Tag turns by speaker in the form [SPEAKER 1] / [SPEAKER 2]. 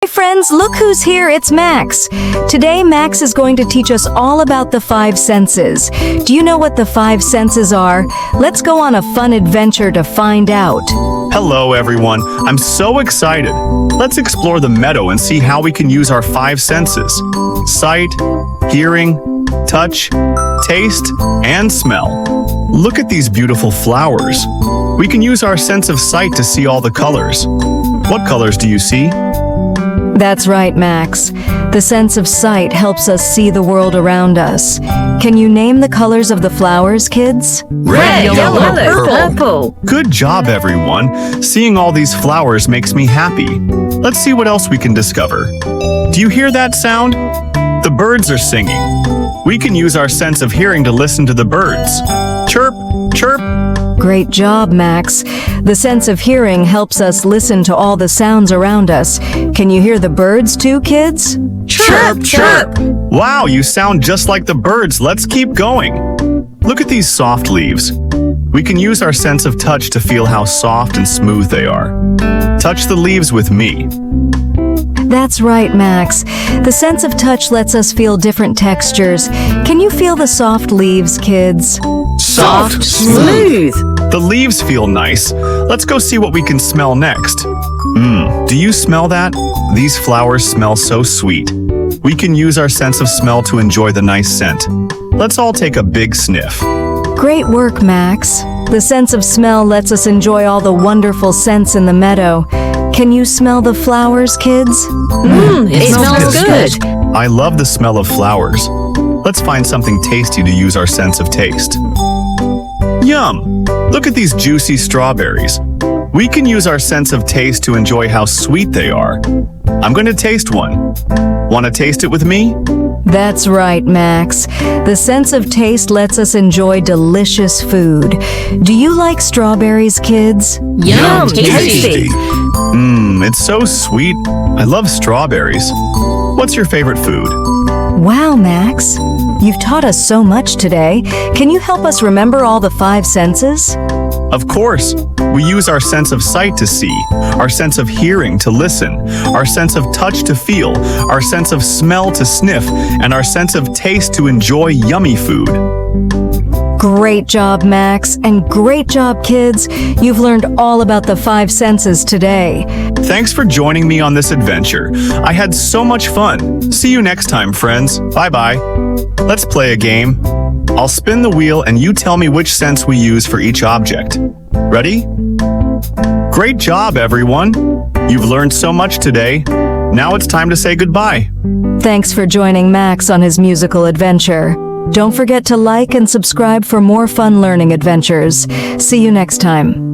[SPEAKER 1] Hey friends, look who's here, it's Max. Today, Max is going to teach us all about the five senses. Do you know what the five senses are? Let's go on a fun adventure to find out.
[SPEAKER 2] Hello everyone, I'm so excited. Let's explore the meadow and see how we can use our five senses. Sight, hearing, touch, taste, and smell. Look at these beautiful flowers. We can use our sense of sight to see all the colors. What colors do you see?
[SPEAKER 1] That's right, Max. The sense of sight helps us see the world around us. Can you name the colors of the flowers, kids?
[SPEAKER 2] Red,
[SPEAKER 3] yellow, purple.
[SPEAKER 2] Good job, everyone. Seeing all these flowers makes me happy. Let's see what else we can discover. Do you hear that sound? The birds are singing. We can use our sense of hearing to listen to the birds. Chirp, chirp.
[SPEAKER 1] Great job, Max. The sense of hearing helps us listen to all the sounds around us. Can you hear the birds too, kids?
[SPEAKER 3] Chirp, chirp.
[SPEAKER 2] Wow, you sound just like the birds. Let's keep going. Look at these soft leaves. We can use our sense of touch to feel how soft and smooth they are. Touch the leaves with me.
[SPEAKER 1] That's right, Max. The sense of touch lets us feel different textures. Can you feel the soft leaves, kids?
[SPEAKER 2] Soft,
[SPEAKER 3] Smooth.
[SPEAKER 2] The leaves feel nice. Let's go see what we can smell next. Do you smell that? These flowers smell so sweet. We can use our sense of smell to enjoy the nice scent. Let's all take a big sniff.
[SPEAKER 1] Great work, Max. The sense of smell lets us enjoy all the wonderful scents in the meadow. Can you smell the flowers, kids?
[SPEAKER 3] It smells good.
[SPEAKER 2] I love the smell of flowers. Let's find something tasty to use our sense of taste. Yum! Look at these juicy strawberries. We can use our sense of taste to enjoy how sweet they are. I'm going to taste one. Want to taste it with me?
[SPEAKER 1] That's right, Max. The sense of taste lets us enjoy delicious food. Do you like strawberries, kids?
[SPEAKER 3] Yum, tasty.
[SPEAKER 2] It's so sweet. I love strawberries. What's your favorite food?
[SPEAKER 1] Wow, Max. You've taught us so much today. Can you help us remember all the five senses?
[SPEAKER 2] Of course. We use our sense of sight to see, our sense of hearing to listen, our sense of touch to feel, our sense of smell to sniff, and our sense of taste to enjoy yummy food.
[SPEAKER 1] Great job, Max, and great job, kids. You've learned all about the five senses today.
[SPEAKER 2] Thanks for joining me on this adventure. I had so much fun. See you next time, friends. Bye-bye. Let's play a game. I'll spin the wheel and you tell me which sense we use for each object. Ready? Great job, everyone. You've learned so much today. Now it's time to say goodbye.
[SPEAKER 1] Thanks for joining Max on his musical adventure. Don't forget to like and subscribe for more fun learning adventures. See you next time.